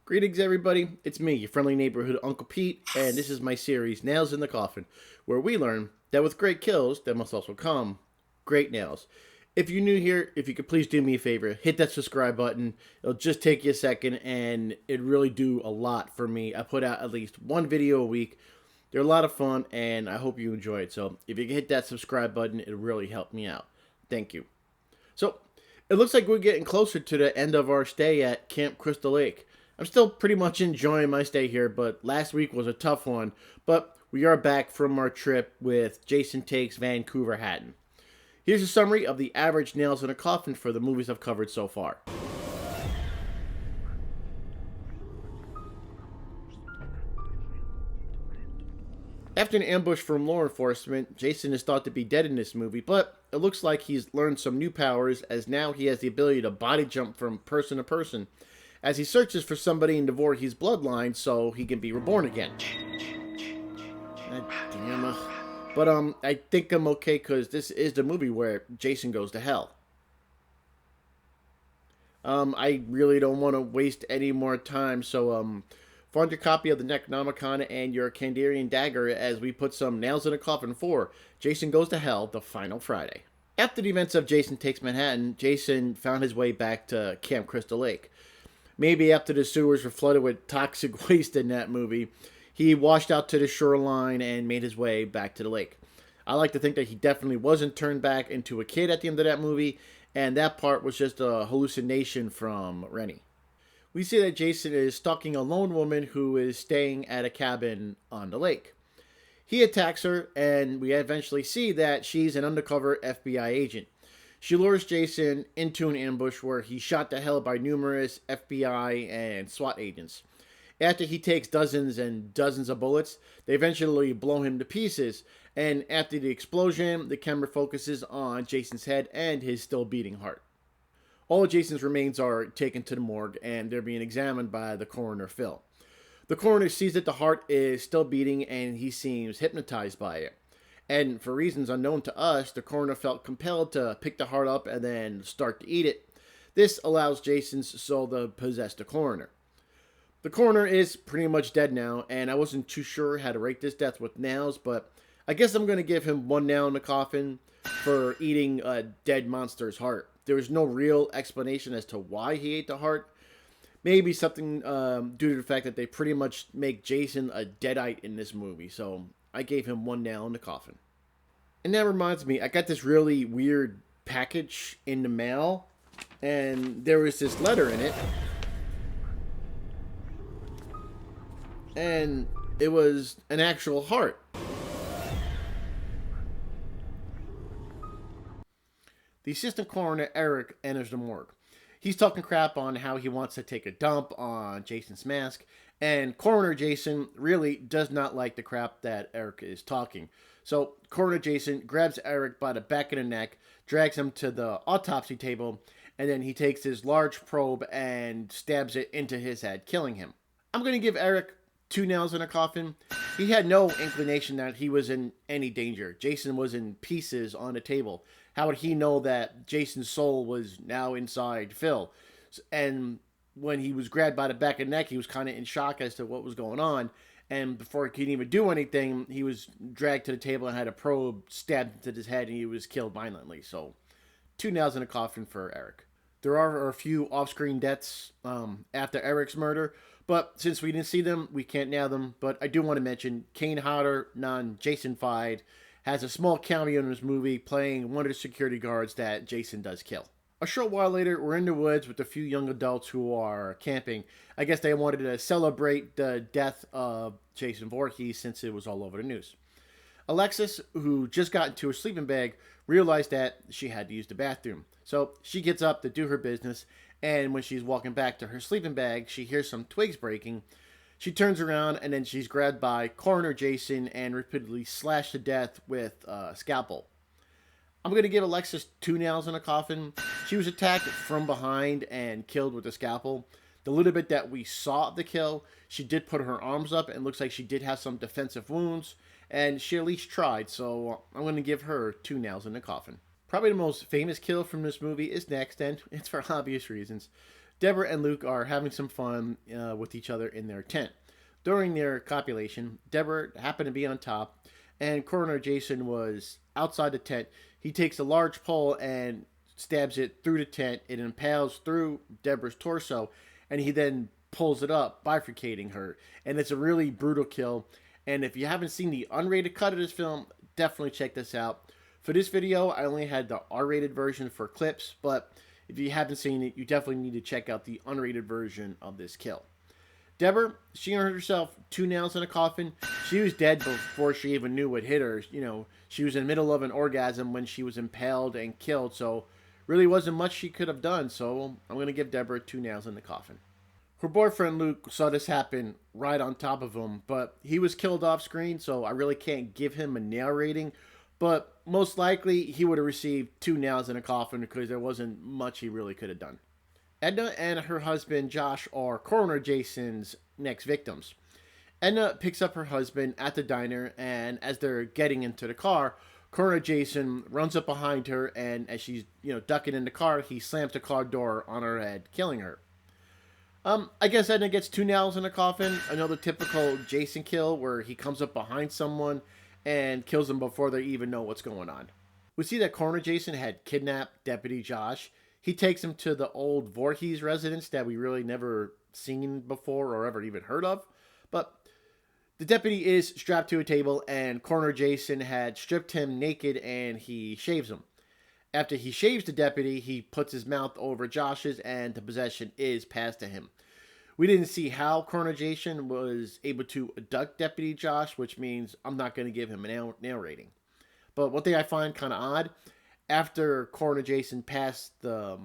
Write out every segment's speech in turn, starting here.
Greetings, everybody. It's me, your friendly neighborhood Uncle Pete, and this is my series, Nails in the Coffin, where we learn that with great kills, there must also come great nails. If you're new here, if you could please do me a favor, hit that subscribe button. It'll just take you a second, and it'd really do a lot for me. I put out at least one video a week. They're a lot of fun, and I hope you enjoy it. So if you can hit that subscribe button, it'll really help me out. Thank you. So it looks like we're getting closer to the end of our stay at Camp Crystal Lake. I'm still pretty much enjoying my stay here, but last week was a tough one. But we are back from our trip with Jason Takes Vancouver Hatton. Here's a summary of the average nails in a coffin for the movies I've covered so far. After an ambush from law enforcement, Jason is thought to be dead in this movie, but it looks like he's learned some new powers, as now he has the ability to body jump from person to person as he searches for somebody in the Voorhees bloodline so he can be reborn again. But I think I'm okay because this is the movie where Jason goes to hell. I really don't want to waste any more time, so find your copy of the Necronomicon and your Kandarian dagger as we put some nails in a coffin for Jason Goes to Hell, the final Friday. After the events of Jason Takes Manhattan, Jason found his way back to Camp Crystal Lake. Maybe after the sewers were flooded with toxic waste in that movie, he washed out to the shoreline and made his way back to the lake. I like to think that he definitely wasn't turned back into a kid at the end of that movie, and that part was just a hallucination from Rennie. We see that Jason is stalking a lone woman who is staying at a cabin on the lake. He attacks her, and we eventually see that she's an undercover FBI agent. She lures Jason into an ambush where he's shot to hell by numerous FBI and SWAT agents. After he takes dozens and dozens of bullets, they eventually blow him to pieces, and after the explosion, the camera focuses on Jason's head and his still beating heart. All of Jason's remains are taken to the morgue, and they're being examined by the coroner, Phil. The coroner sees that the heart is still beating, and he seems hypnotized by it. And for reasons unknown to us, the coroner felt compelled to pick the heart up and then start to eat it. This allows Jason's soul to possess the coroner. The coroner is pretty much dead now, and I wasn't too sure how to rate this death with nails, but I guess I'm going to give him one nail in the coffin for eating a dead monster's heart. There was no real explanation as to why he ate the heart. Maybe something due to the fact that they pretty much make Jason a deadite in this movie, so I gave him one nail in the coffin. And that reminds me, I got this really weird package in the mail, and there was this letter in it, and it was an actual heart. The assistant coroner, Eric, enters the morgue. He's talking crap on how he wants to take a dump on Jason's mask, and Coroner Jason really does not like the crap that Eric is talking. So Coroner Jason grabs Eric by the back of the neck, drags him to the autopsy table, and then he takes his large probe and stabs it into his head, killing him. I'm going to give Eric 2 nails in a coffin. He had no inclination that he was in any danger. Jason was in pieces on the table. How would he know that Jason's soul was now inside Phil? And when he was grabbed by the back of the neck, he was kind of in shock as to what was going on. And before he could even do anything, he was dragged to the table and had a probe stabbed into his head, and he was killed violently. So 2 nails in a coffin for Eric. There are a few off-screen deaths after Eric's murder, but since we didn't see them, we can't nail them. But I do want to mention Kane Hodder, non-Jason-fied, has a small cameo in this movie playing one of the security guards that Jason does kill. A short while later, we're in the woods with a few young adults who are camping. I guess they wanted to celebrate the death of Jason Voorhees since it was all over the news. Alexis, who just got into her sleeping bag, realized that she had to use the bathroom. So she gets up to do her business, and when she's walking back to her sleeping bag, she hears some twigs breaking. She turns around, and then she's grabbed by Coroner Jason and repeatedly slashed to death with a scalpel. I'm going to give Alexis 2 nails in a coffin. She was attacked from behind and killed with a scalpel. The little bit that we saw of the kill, she did put her arms up and looks like she did have some defensive wounds. And she at least tried, so I'm going to give her 2 nails in the coffin. Probably the most famous kill from this movie is next, and it's for obvious reasons. Deborah and Luke are having some fun with each other in their tent. During their copulation, Deborah happened to be on top, and Coroner Jason was outside the tent. He takes a large pole and stabs it through the tent. It impales through Deborah's torso, and he then pulls it up, bifurcating her. And it's a really brutal kill. And if you haven't seen the unrated cut of this film, definitely check this out. For this video, I only had the R-rated version for clips, but if you haven't seen it, you definitely need to check out the unrated version of this kill. Deborah, she earned herself 2 nails in a coffin. She was dead before she even knew what hit her. You know, she was in the middle of an orgasm when she was impaled and killed, so really wasn't much she could have done, so I'm going to give Deborah 2 nails in the coffin. Her boyfriend Luke saw this happen right on top of him, but he was killed off screen, so I really can't give him a nail rating. But most likely he would have received 2 nails in a coffin because there wasn't much he really could have done. Edna and her husband Josh are Coroner Jason's next victims. Edna picks up her husband at the diner, and as they're getting into the car, Coroner Jason runs up behind her, and as she's ducking in the car, he slams the car door on her head, killing her. I guess Edna gets 2 nails in a coffin. Another typical Jason kill where he comes up behind someone and kills them before they even know what's going on. We see that Coroner Jason had kidnapped Deputy Josh. He takes him to the old Voorhees residence that we really never seen before or ever even heard of. But the deputy is strapped to a table, and Coroner Jason had stripped him naked, and he shaves him. After he shaves the deputy, he puts his mouth over Josh's, and the possession is passed to him. We didn't see how Coroner Jason was able to abduct Deputy Josh, which means I'm not going to give him a nail rating. But one thing I find kind of odd, after Coroner Jason passed the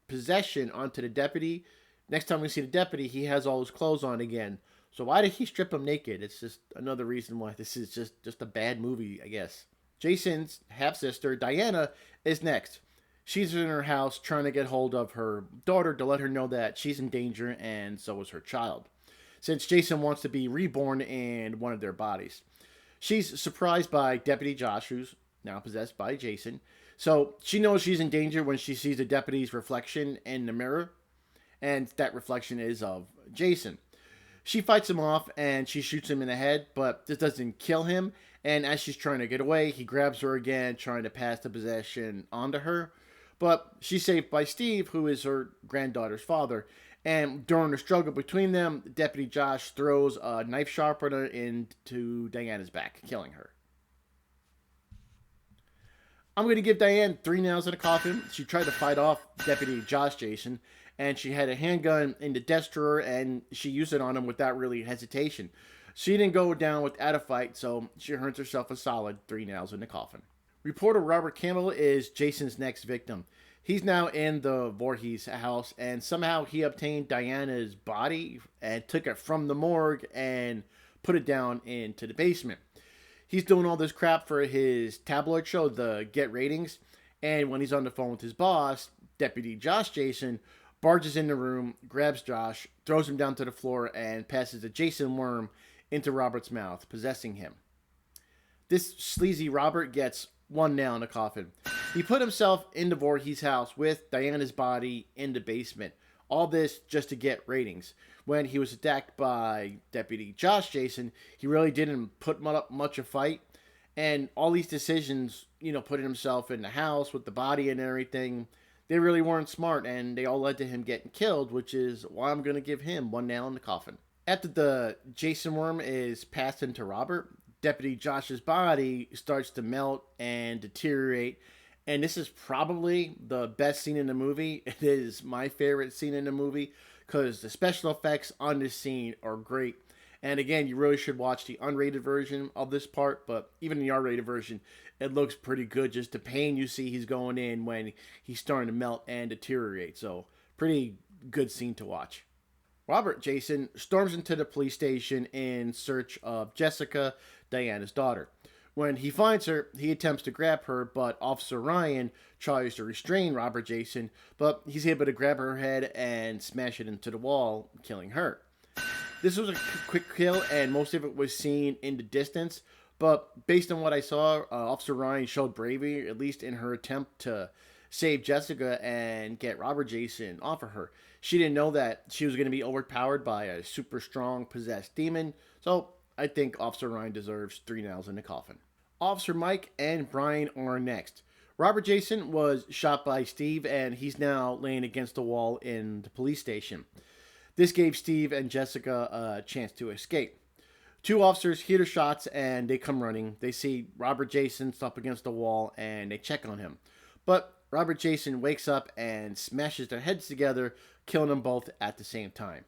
possession onto the deputy, next time we see the deputy, he has all his clothes on again. So why did he strip him naked? It's just another reason why this is just a bad movie, I guess. Jason's half-sister, Diana, is next. She's in her house trying to get hold of her daughter to let her know that she's in danger, and so is her child, since Jason wants to be reborn in one of their bodies. She's surprised by Deputy Josh, who's now possessed by Jason. So she knows she's in danger when she sees the deputy's reflection in the mirror, and that reflection is of Jason. She fights him off, and she shoots him in the head, but this doesn't kill him. And as she's trying to get away, he grabs her again, trying to pass the possession onto her. But she's saved by Steve, who is her granddaughter's father. And during the struggle between them, Deputy Josh throws a knife sharpener into Diana's back, killing her. I'm going to give Diane 3 nails in a coffin. She tried to fight off Deputy Josh Jason, and she had a handgun in the desk drawer, and she used it on him without really hesitation. She didn't go down without a fight, so she earns herself a solid 3 nails in the coffin. Reporter Robert Campbell is Jason's next victim. He's now in the Voorhees house, and somehow he obtained Diana's body and took it from the morgue and put it down into the basement. He's doing all this crap for his tabloid show, the Get Ratings, and when he's on the phone with his boss, Deputy Josh Jason, barges in the room, grabs Josh, throws him down to the floor, and passes a Jason worm into Robert's mouth, possessing him. This sleazy Robert gets 1 nail in the coffin. He put himself into Voorhees' house with Diana's body in the basement. All this just to get ratings. When he was attacked by Deputy Josh Jason, he really didn't put up much of a fight. And all these decisions, putting himself in the house with the body and everything, they really weren't smart, and they all led to him getting killed, which is why I'm going to give him 1 nail in the coffin. After the Jason worm is passed into Robert, Deputy Josh's body starts to melt and deteriorate, and this is probably the best scene in the movie. It is my favorite scene in the movie because the special effects on this scene are great. And again, you really should watch the unrated version of this part, but even the R-rated version, it looks pretty good. Just the pain you see he's going in when he's starting to melt and deteriorate. So, pretty good scene to watch. Robert Jason storms into the police station in search of Jessica, Diana's daughter. When he finds her, he attempts to grab her, but Officer Ryan tries to restrain Robert Jason, but he's able to grab her head and smash it into the wall, killing her. This was a quick kill, and most of it was seen in the distance, But based on what I saw, Officer Ryan showed bravery, at least in her attempt to save Jessica and get Robert Jason off of her. She didn't know that she was going to be overpowered by a super strong possessed demon, so I think Officer Ryan deserves 3 nails in the coffin. Officer Mike and Brian are next. Robert Jason was shot by Steve, and he's now laying against the wall in the police station. This gave Steve and Jessica a chance to escape. Two officers hear the shots and they come running. They see Robert Jason up against the wall and they check on him. But Robert Jason wakes up and smashes their heads together, killing them both at the same time.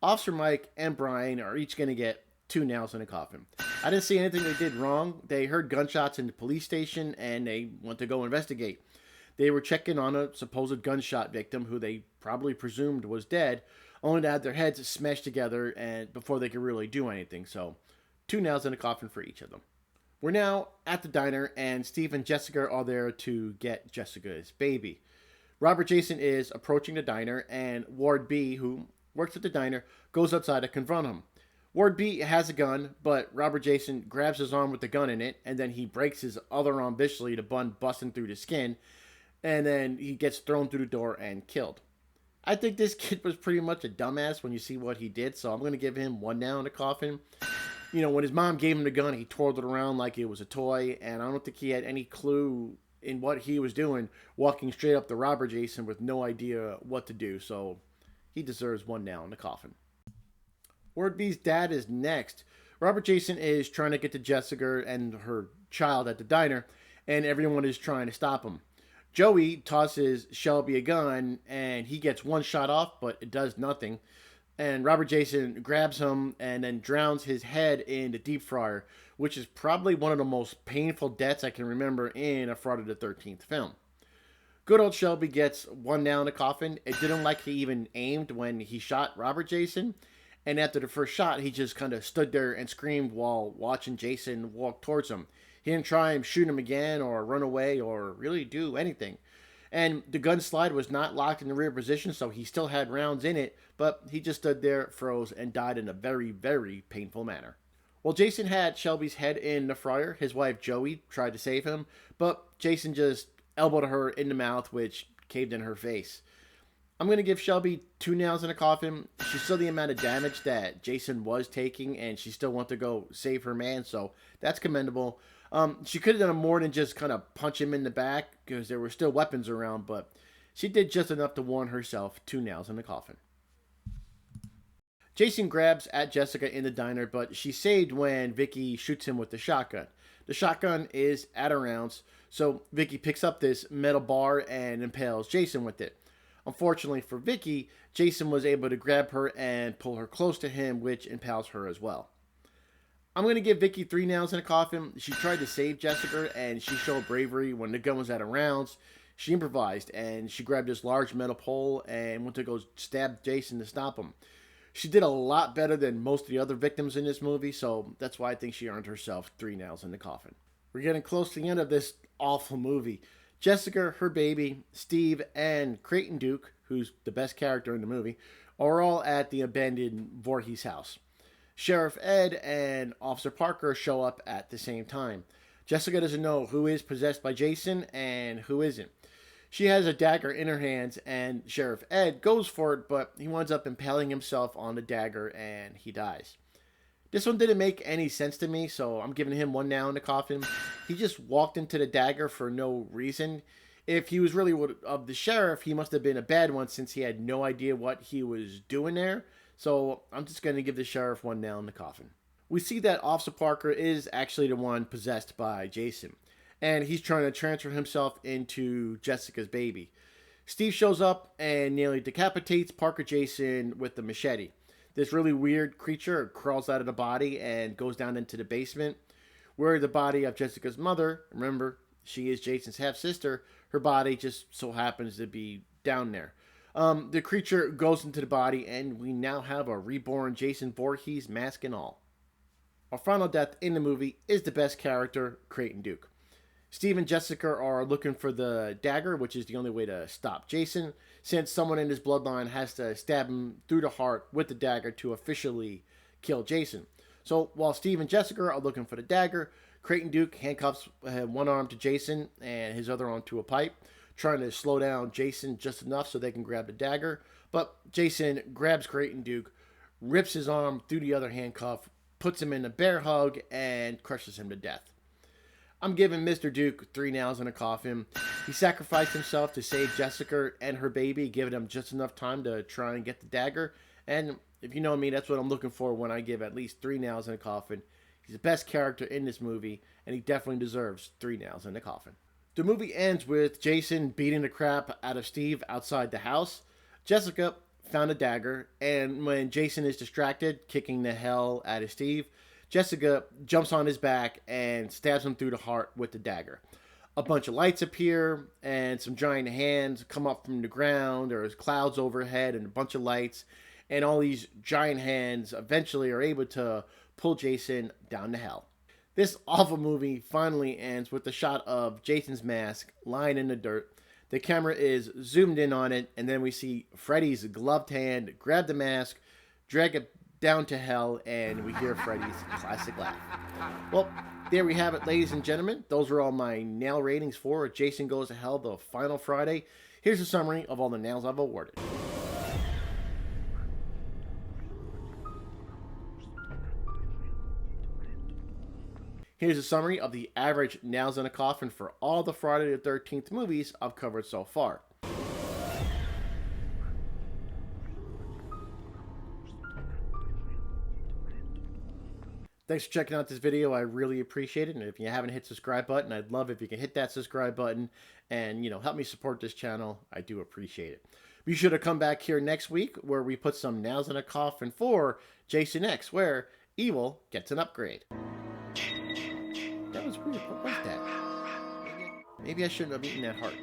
Officer Mike and Brian are each going to get 2 nails in a coffin. I didn't see anything they did wrong. They heard gunshots in the police station and they went to go investigate. They were checking on a supposed gunshot victim who they probably presumed was dead, only to have their heads smashed together and before they could really do anything. So, 2 nails in a coffin for each of them. We're now at the diner, and Steve and Jessica are there to get Jessica's baby. Robert Jason is approaching the diner, and Ward B, who works at the diner, goes outside to confront him. Ward B has a gun, but Robert Jason grabs his arm with the gun in it, and then he breaks his other arm viciously, the bun busting through the skin, and then he gets thrown through the door and killed. I think this kid was pretty much a dumbass when you see what he did, so I'm going to give him 1 nail in the coffin. You know, when his mom gave him the gun, he twirled it around like it was a toy, and I don't think he had any clue in what he was doing, walking straight up to Robert Jason with no idea what to do, so he deserves 1 nail in the coffin. Ward B's dad is next. Robert Jason is trying to get to Jessica and her child at the diner, and everyone is trying to stop him. Joey tosses Shelby a gun, and he gets one shot off, but it does nothing. And Robert Jason grabs him and then drowns his head in the deep fryer, which is probably one of the most painful deaths I can remember in a Friday the 13th film. Good old Shelby gets 1 nail in the coffin. It didn't like he even aimed when he shot Robert Jason. And after the first shot, he just kind of stood there and screamed while watching Jason walk towards him. He didn't try and shoot him again or run away or really do anything. And the gun slide was not locked in the rear position, so he still had rounds in it, but he just stood there, froze, and died in a very, very painful manner. While Jason had Shelby's head in the fryer, his wife Joey tried to save him, but Jason just elbowed her in the mouth, which caved in her face. I'm going to give Shelby 2 nails in a coffin. She saw the amount of damage that Jason was taking, and she still wanted to go save her man, so that's commendable. She could have done more than just kind of punch him in the back, because there were still weapons around, but she did just enough to warn herself 2 nails in the coffin. Jason grabs at Jessica in the diner, but she's saved when Vicky shoots him with the shotgun. The shotgun is at a rounds, so Vicky picks up this metal bar and impales Jason with it. Unfortunately for Vicky, Jason was able to grab her and pull her close to him, which impales her as well. I'm going to give Vicky 3 nails in a coffin. She tried to save Jessica, and she showed bravery when the gun was out of rounds. She improvised, and she grabbed this large metal pole and went to go stab Jason to stop him. She did a lot better than most of the other victims in this movie, so that's why I think she earned herself 3 nails in the coffin. We're getting close to the end of this awful movie. Jessica, her baby, Steve, and Creighton Duke, who's the best character in the movie, are all at the abandoned Voorhees house. Sheriff Ed and Officer Parker show up at the same time. Jessica doesn't know who is possessed by Jason and who isn't. She has a dagger in her hands, and Sheriff Ed goes for it, but he winds up impaling himself on the dagger, and he dies. This one didn't make any sense to me, so I'm giving him 1 nail in the coffin. He just walked into the dagger for no reason. If he was really of the sheriff, he must have been a bad one since he had no idea what he was doing there. So I'm just going to give the sheriff 1 nail in the coffin. We see that Officer Parker is actually the one possessed by Jason, and he's trying to transfer himself into Jessica's baby. Steve shows up and nearly decapitates Parker Jason with the machete. This really weird creature crawls out of the body and goes down into the basement, where the body of Jessica's mother, remember, she is Jason's half-sister, her body just so happens to be down there. The creature goes into the body, and we now have a reborn Jason Voorhees, mask and all. Our final death in the movie is the best character, Creighton Duke. Steve and Jessica are looking for the dagger, which is the only way to stop Jason, since someone in his bloodline has to stab him through the heart with the dagger to officially kill Jason. So while Steve and Jessica are looking for the dagger, Creighton Duke handcuffs one arm to Jason and his other arm to a pipe, trying to slow down Jason just enough so they can grab the dagger. But Jason grabs Creighton Duke, rips his arm through the other handcuff, puts him in a bear hug, and crushes him to death. I'm giving Mr. Duke 3 nails in a coffin. He sacrificed himself to save Jessica and her baby, giving him just enough time to try and get the dagger. And if you know me, that's what I'm looking for when I give at least 3 nails in a coffin. He's the best character in this movie, and he definitely deserves 3 nails in the coffin. The movie ends with Jason beating the crap out of Steve outside the house. Jessica found a dagger, and when Jason is distracted, kicking the hell out of Steve, Jessica jumps on his back and stabs him through the heart with the dagger. A bunch of lights appear, and some giant hands come up from the ground. There's clouds overhead and a bunch of lights, and all these giant hands eventually are able to pull Jason down to hell. This awful movie finally ends with the shot of Jason's mask lying in the dirt. The camera is zoomed in on it, and then we see Freddy's gloved hand grab the mask, drag it down to hell, and we hear Freddy's classic laugh. Well, there we have it, ladies and gentlemen. Those are all my nail ratings for Jason Goes to Hell, the final Friday. Here's a summary of all the nails I've awarded. Here's a summary of the average nails in a coffin for all the Friday the 13th movies I've covered so far. Thanks for checking out this video. I really appreciate it. And if you haven't hit the subscribe button, I'd love if you can hit that subscribe button and, help me support this channel. I do appreciate it. Be sure to come back here next week where we put some nails in a coffin for Jason X, where evil gets an upgrade. That was weird. What was that? Maybe I shouldn't have eaten that heart.